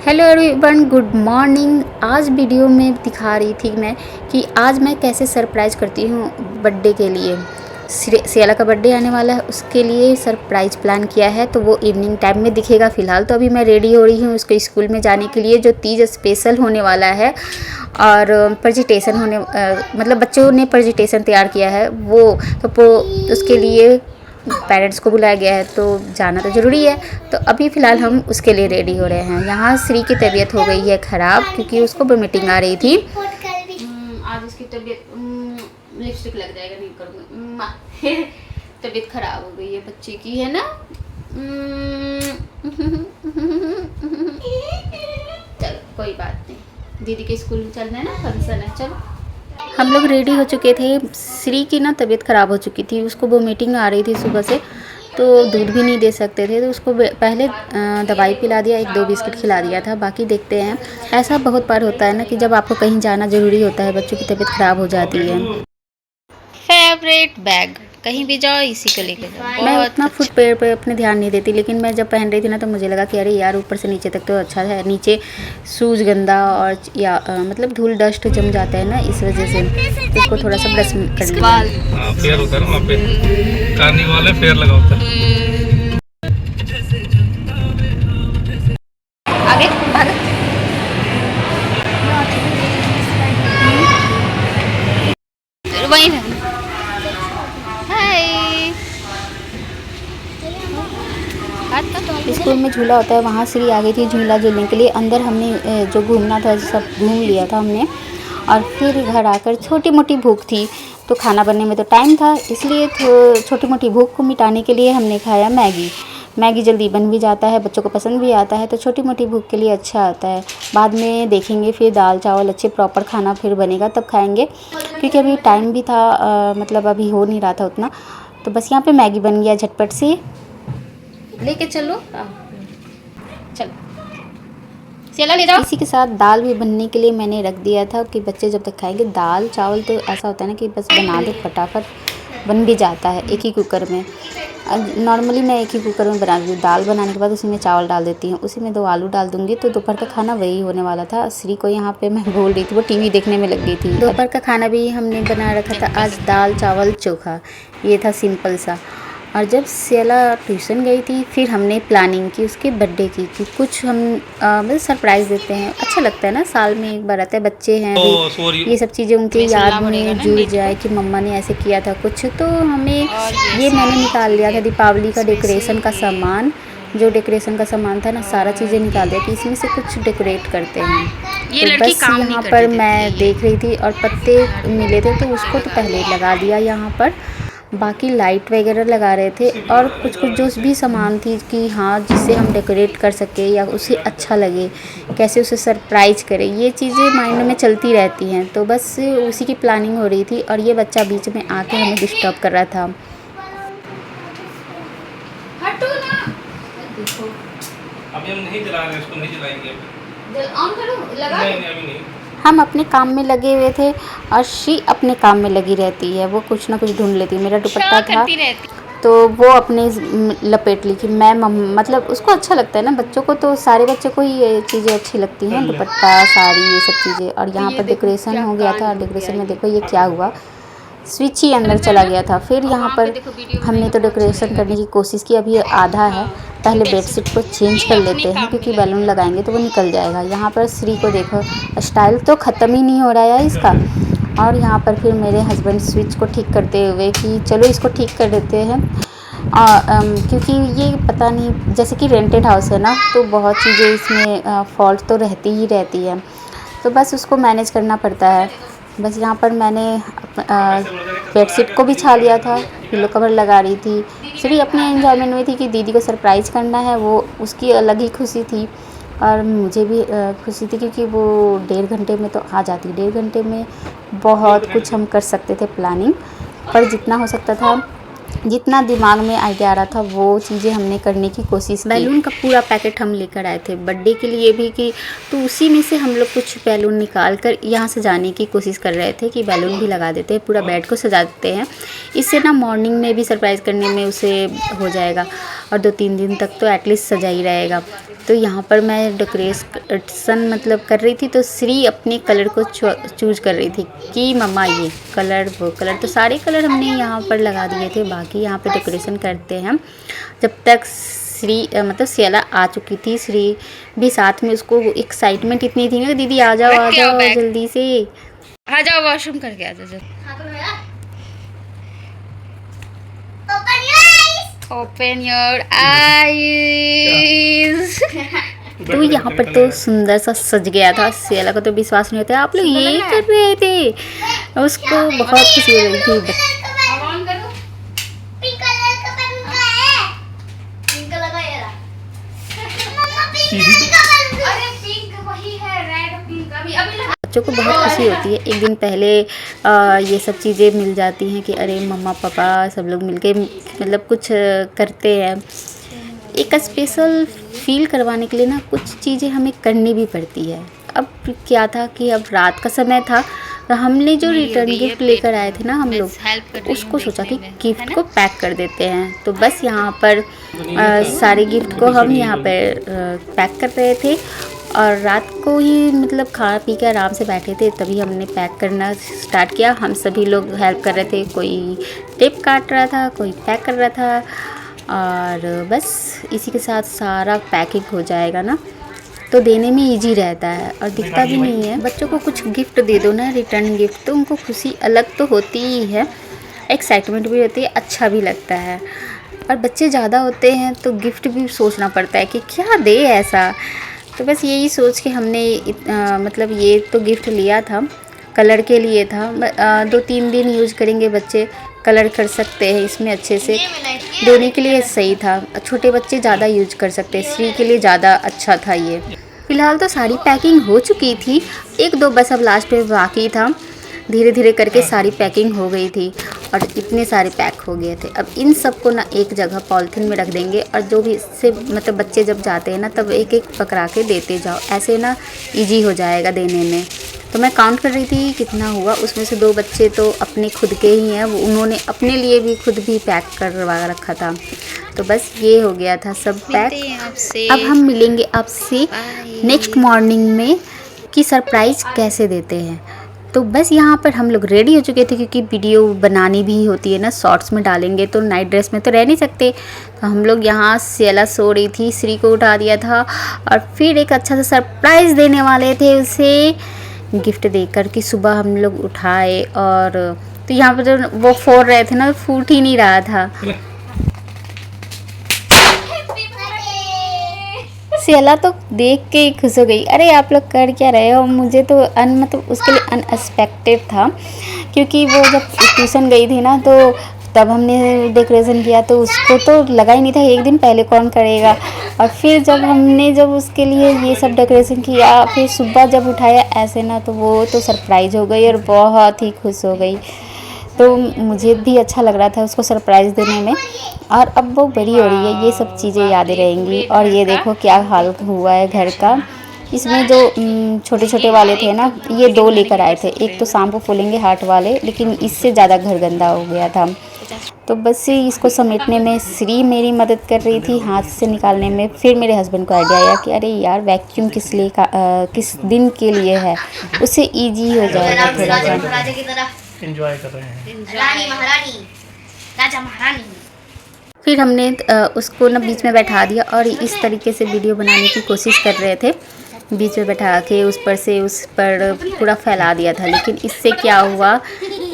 Hello everyone, good morning. आज video में दिखा रही थी मैं कि आज मैं कैसे सरप्राइज़ करती हूँ बर्थडे के लिए। सियाला का बर्थडे आने वाला है, उसके लिए सरप्राइज़ प्लान किया है, तो वो इवनिंग टाइम में दिखेगा। फ़िलहाल तो अभी मैं रेडी हो रही हूँ उसके स्कूल में जाने के लिए, जो तीज स्पेशल होने वाला है। और प्रेजेंटेशन होने मतलब बच्चों ने प्रेजेंटेशन तैयार किया है वो, तो उसके लिए पेरेंट्स को बुलाया गया है, तो जाना तो ज़रूरी है। तो अभी फ़िलहाल हम उसके लिए रेडी हो रहे हैं। यहाँ श्री की तबीयत हो गई है ख़राब, क्योंकि उसको मीटिंग आ रही थी। आज उसकी तबीयत लिपस्टिक लग जाएगा, नहीं करूँगी। तबीयत ख़राब हो गई है बच्चे की, है ना। चलो कोई बात नहीं, दीदी के स्कूल में चलना है ना, फंक्शन है। चलो हम लोग रेडी हो चुके थे। श्री की ना तबीयत ख़राब हो चुकी थी, उसको वो मीटिंग आ रही थी सुबह से, तो दूध भी नहीं दे सकते थे, तो उसको पहले दवाई पिला दिया, 1-2 बिस्किट खिला दिया था। बाकी देखते हैं। ऐसा बहुत बार होता है ना कि जब आपको कहीं जाना ज़रूरी होता है, बच्चों की तबीयत ख़राब हो जाती है। फेवरेट बैग, कहीं भी जाओ इसी को लेके जाओ। मैं उतना फुट पेयर पे अपने ध्यान नहीं देती, लेकिन मैं जब पहन रही थी ना, तो मुझे लगा कि अरे यार, ऊपर से नीचे तक तो अच्छा है, नीचे शूज़ गंदा और या मतलब धूल डस्ट जम जाता है ना, इस वजह से इसको थोड़ा सा ब्रश कर लिया। पेड़ होता है ना, वहाँ पे कार्निवाल है, पेड़ लगा होता है। आगे भाग। वहीं स्कूल में झूला होता है, वहाँ श्री आ गई थी झूला झूलने के लिए। अंदर हमने जो घूमना था सब घूम लिया था हमने, और फिर घर आकर छोटी मोटी भूख थी, तो खाना बनने में तो टाइम था, इसलिए छोटी मोटी भूख को मिटाने के लिए हमने खाया मैगी जल्दी बन भी जाता है, बच्चों को पसंद भी आता है, तो छोटी मोटी भूख के लिए अच्छा आता है। बाद में देखेंगे फिर दाल चावल अच्छे प्रॉपर खाना फिर बनेगा तब खाएंगे, क्योंकि अभी टाइम भी था, मतलब अभी हो नहीं रहा था उतना। तो बस यहाँ पे मैगी बन गया झटपट से। लेके चलो, चलो चला ले जाओ। इसी के साथ दाल भी बनने के लिए मैंने रख दिया था कि बच्चे जब तक खाएंगे। दाल चावल तो ऐसा होता है ना कि बस बना दो, फटाफट बन भी जाता है एक ही कुकर में। नॉर्मली मैं एक ही कुकर में बना देती हूँ। दाल बनाने के बाद उसी में चावल डाल देती हूँ, उसी में 2 आलू डाल दूँगी, तो दोपहर का खाना वही होने वाला था। श्री को यहाँ पे मैं बोल रही थी, वो टीवी देखने में लग गई थी। दोपहर का खाना भी हमने बना रखा था आज, दाल चावल चोखा, ये था सिंपल सा। और जब सियाला ट्यूशन गई थी, फिर हमने प्लानिंग की उसके बर्थडे की, कि कुछ हम मतलब सरप्राइज़ देते हैं। अच्छा लगता है ना, साल में एक बार आता है, बच्चे हैं भी, ये सब चीज़ें उनके याद में जुड़ जाए कि मम्मा ने ऐसे किया था कुछ। तो हमें ये मैंने निकाल लिया था दीपावली का डेकोरेशन का सामान, जो डेकोरेशन का सामान था ना, सारा चीज़ें निकाल दिया कि इसमें से कुछ डेकोरेट करते हैं। तो बस यहाँ पर मैं देख रही थी, और पत्ते मिले थे तो उसको तो पहले लगा दिया यहाँ पर। बाकी लाइट वगैरह लगा रहे थे, और कुछ जो भी सामान थी कि हाँ जिससे हम डेकोरेट कर सके या उसे अच्छा लगे, कैसे उसे सरप्राइज़ करें, ये चीज़ें माइंड में चलती रहती हैं। तो बस उसी की प्लानिंग हो रही थी, और ये बच्चा बीच में आके हमें डिस्टर्ब कर रहा था। हटो ना, देखो अभी हम नहीं जला रहे हैं, इसको नहीं जलाएंगे। ऑन करो, लगा नहीं, अभी नहीं। हम अपने काम में लगे हुए थे, और श्री अपने काम में लगी रहती है, वो कुछ ना कुछ ढूंढ लेती है। मेरा दुपट्टा था तो वो अपने लपेट ली कि मैं मतलब उसको अच्छा लगता है ना, बच्चों को तो सारे बच्चों को ही ये चीज़ें अच्छी लगती हैं, दुपट्टा साड़ी ये सब चीज़ें। और यहाँ पर डेकोरेशन हो गया था। डेकोरेशन में देखो ये क्या हुआ, स्विच ही अंदर चला गया था। फिर यहाँ पर हमने तो डेकोरेशन करने की कोशिश की, अभी आधा है। पहले बेडशीट को चेंज कर लेते हैं, क्योंकि बैलून लगाएंगे तो वो निकल जाएगा। यहाँ पर श्री को देखो, स्टाइल तो ख़त्म ही नहीं हो रहा है इसका। और यहाँ पर फिर मेरे हस्बैंड स्विच को ठीक करते हुए कि चलो इसको ठीक कर देते हैं, क्योंकि ये पता नहीं, जैसे कि रेंटेड हाउस है ना, तो बहुत चीज़ें इसमें फॉल्ट तो रहती ही रहती है, तो बस उसको मैनेज करना पड़ता है। बस यहाँ पर मैंने बेडशीट को बिछा लिया था, पिलो कवर लगा रही थी। श्री अपने एंजॉयमेंट में थी कि दीदी को सरप्राइज़ करना है, वो उसकी अलग ही खुशी थी, और मुझे भी खुशी थी, क्योंकि वो 1.5 घंटे में तो आ जाती। 1.5 घंटे में बहुत कुछ हम कर सकते थे प्लानिंग, पर जितना हो सकता था, जितना दिमाग में आइडिया आ रहा था, वो चीज़ें हमने करने की कोशिश की। बैलून का पूरा पैकेट हम लेकर आए थे बर्थडे के लिए भी, कि तो उसी में से हम लोग कुछ बैलून निकाल कर यहाँ सजाने की कोशिश कर रहे थे कि बैलून भी लगा देते हैं, पूरा बेड को सजा देते हैं, इससे ना मॉर्निंग में भी सरप्राइज़ करने में उसे हो जाएगा। और 2-3 दिन तक तो एटलीस्ट सजा ही रहेगा। तो यहाँ पर मैं डेकोरेशन मतलब कर रही थी, तो श्री अपने कलर को चूज कर रही थी कि मम्मा ये कलर वो कलर। तो सारे कलर हमने यहाँ पर लगा दिए थे, बाकी यहाँ पे डेकोरेशन करते हैं। जब तक श्री मतलब सियाला आ चुकी थी, श्री भी साथ में, उसको एक्साइटमेंट इतनी थी ना, दीदी आ जाओ जल्दी से आ जाओ, वॉशरूम करके आ जाओ। Open your eyes. तो यहाँ पर तो सुंदर सा सज गया था। सियाला को तो विश्वास नहीं होता, आप लोग ये कर रहे थे, उसको बहुत खुशी हो रही थी। बच्चों को बहुत खुशी होती है, एक दिन पहले ये सब चीज़ें मिल जाती हैं कि अरे मम्मा पापा सब लोग मिलके मतलब कुछ करते हैं। एक स्पेशल फील करवाने के लिए ना कुछ चीज़ें हमें करनी भी पड़ती है। अब क्या था कि अब रात का समय था, तो हमने जो रिटर्न गिफ्ट लेकर आए थे ना हम लोग, उसको सोचा कि गिफ्ट को पैक कर देते हैं। तो बस यहाँ पर सारे गिफ्ट को हम यहाँ पर पैक कर रहे थे, और रात को ही मतलब खा पी के आराम से बैठे थे, तभी हमने पैक करना स्टार्ट किया। हम सभी लोग हेल्प कर रहे थे, कोई टेप काट रहा था, कोई पैक कर रहा था, और बस इसी के साथ सारा पैकिंग हो जाएगा ना, तो देने में इजी रहता है और दिखता भी नहीं है। बच्चों को कुछ गिफ्ट दे दो ना, रिटर्न गिफ्ट, तो उनको खुशी अलग तो होती ही है, एक्साइटमेंट भी होती है, अच्छा भी लगता है। और बच्चे ज़्यादा होते हैं तो गिफ्ट भी सोचना पड़ता है कि क्या दे ऐसा। तो बस यही सोच के हमने मतलब ये तो गिफ्ट लिया था, कलर के लिए था। 2-3 दिन यूज़ करेंगे बच्चे, कलर कर सकते हैं इसमें अच्छे से, देने के लिए सही था। छोटे बच्चे ज़्यादा यूज कर सकते हैं, श्री के लिए ज़्यादा अच्छा था ये। फ़िलहाल तो सारी पैकिंग हो चुकी थी, 1-2 बस अब लास्ट में बाकी था। धीरे धीरे करके सारी पैकिंग हो गई थी और इतने सारे पैक हो गए थे। अब इन सबको ना एक जगह पॉलिथीन में रख देंगे, और जो भी इससे मतलब बच्चे जब जाते हैं ना, तब एक एक पकड़ा के देते जाओ, ऐसे ना इजी हो जाएगा देने में। तो मैं काउंट कर रही थी कितना हुआ, उसमें से 2 बच्चे तो अपने खुद के ही हैं, वो उन्होंने अपने लिए भी खुद भी पैक करवा रखा था। तो बस ये हो गया था सब पैक। अब हम मिलेंगे आपसे नेक्स्ट मॉर्निंग में कि सरप्राइज़ कैसे देते हैं। तो बस यहाँ पर हम लोग रेडी हो चुके थे, क्योंकि वीडियो बनानी भी होती है ना, शॉर्ट्स में डालेंगे तो नाइट ड्रेस में तो रह नहीं सकते। तो हम लोग यहाँ सियाला सो रही थी, श्री को उठा दिया था, और फिर एक अच्छा सा सरप्राइज़ देने वाले थे उसे गिफ्ट देकर कि सुबह हम लोग उठाए। और तो यहाँ पर जो वो फोड़ रहे थे ना, फूट ही नहीं रहा था। सियाला तो देख के ही खुश हो गई, अरे आप लोग कर क्या रहे हो। मुझे तो मतलब उसके लिए अनएक्सपेक्टेड था, क्योंकि वो जब ट्यूशन गई थी ना, तो तब हमने डेकोरेशन किया, तो उसको तो लगा ही नहीं था, एक दिन पहले कौन करेगा। और फिर जब उसके लिए ये सब डेकोरेशन किया, फिर सुबह जब उठाया ऐसे ना, तो वो तो सरप्राइज़ हो गई और बहुत ही खुश हो गई। तो मुझे भी अच्छा लग रहा था उसको सरप्राइज़ देने में। और अब वो बड़ी हो रही है, ये सब चीज़ें यादें रहेंगी। और ये देखो क्या हाल हुआ है घर का। इसमें जो छोटे छोटे वाले थे ना, ये 2 लेकर आए थे, एक तो शाम को फूलेंगे हार्ट वाले, लेकिन इससे ज़्यादा घर गंदा हो गया था। तो बस इसको समेटने में श्री मेरी मदद कर रही थी, हाथ से निकालने में। फिर मेरे हस्बैंड को आइडिया आया कि अरे यार वैक्यूम किस दिन के लिए है, उससे ईजी हो जाएगा थोड़ा सा। एंजॉय कर रहे हैं, रानी महारानी, राजा महारानी। फिर हमने उसको ना बीच में बैठा दिया, और इस तरीके से वीडियो बनाने की कोशिश कर रहे थे, बीच में बैठा के उस पर पूरा फैला दिया था। लेकिन इससे क्या हुआ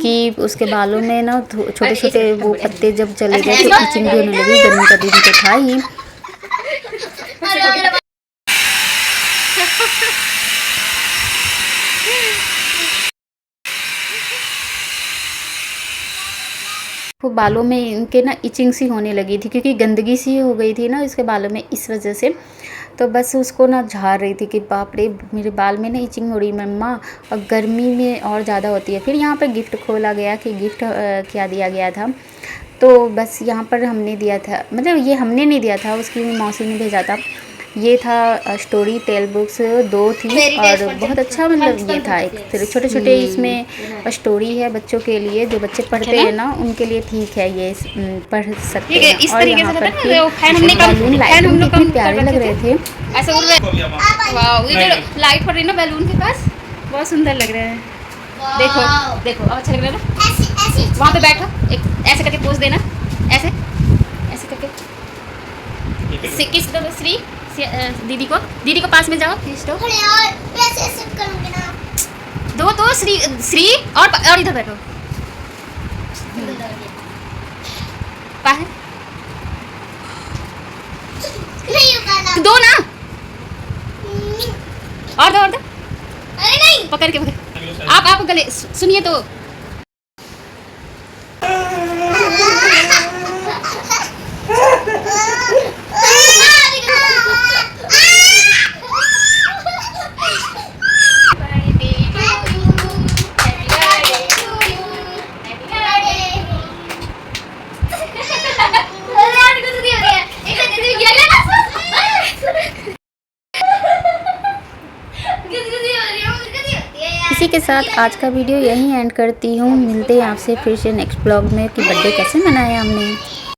कि उसके बालों में ना छोटे छोटे वो पत्ते जब चले गए तो इचिंग भी होने लगी। गर्मी का दिन तो था ही। वो बालों में इनके ना इचिंग सी होने लगी थी, क्योंकि गंदगी सी हो गई थी ना इसके बालों में, इस वजह से। तो बस उसको ना झाड़ रही थी कि बाप रे मेरे बाल में ना इचिंग हो रही मम्मा, और गर्मी में और ज़्यादा होती है। फिर यहाँ पर गिफ्ट खोला गया कि गिफ्ट क्या दिया गया था। तो बस यहाँ पर हमने दिया था, मतलब ये हमने नहीं दिया था, उसकी मौसी ने भेजा था। ये था स्टोरी टेल बुक्स 2 थी और बहुत अच्छा मतलब ये था। एक छोटे छोटे इसमें स्टोरी है बच्चों के लिए, जो बच्चे पढ़ते हैं ना उनके लिए ठीक है, ये पढ़ सकते हैं। इस और तरीके यहाँ से पर था ना, फिर वो फैन हमने कम बैलून फैन हम लोग कितने कम प्यारे लग रहे थे। ऐसे उड़ रहे। वाओ, ये जो लाइट पड़ रही है ना बैलून के पास, बहुत सुंदर लग रहा है। देखो देखो, अब अच्छा लग रहा है ना। ऐसे वहाँ पे बैठो, एक ऐसे करके पोज देना, ऐसे ऐसे करके किस दो श्री दीदी को पास में जाओ, किस दो खड़े और ऐसे करूंगी ना। दो तो श्री और इधर बैठो बाहर। नहीं होगा ना। दो ना, और दो अरे नहीं। पकड़ के आप गले सुनिए तो। इसी के साथ आज का वीडियो यहीं एंड करती हूँ। मिलते हैं आपसे फिर से नेक्स्ट ब्लॉग में कि बर्थडे कैसे मनाया हमने।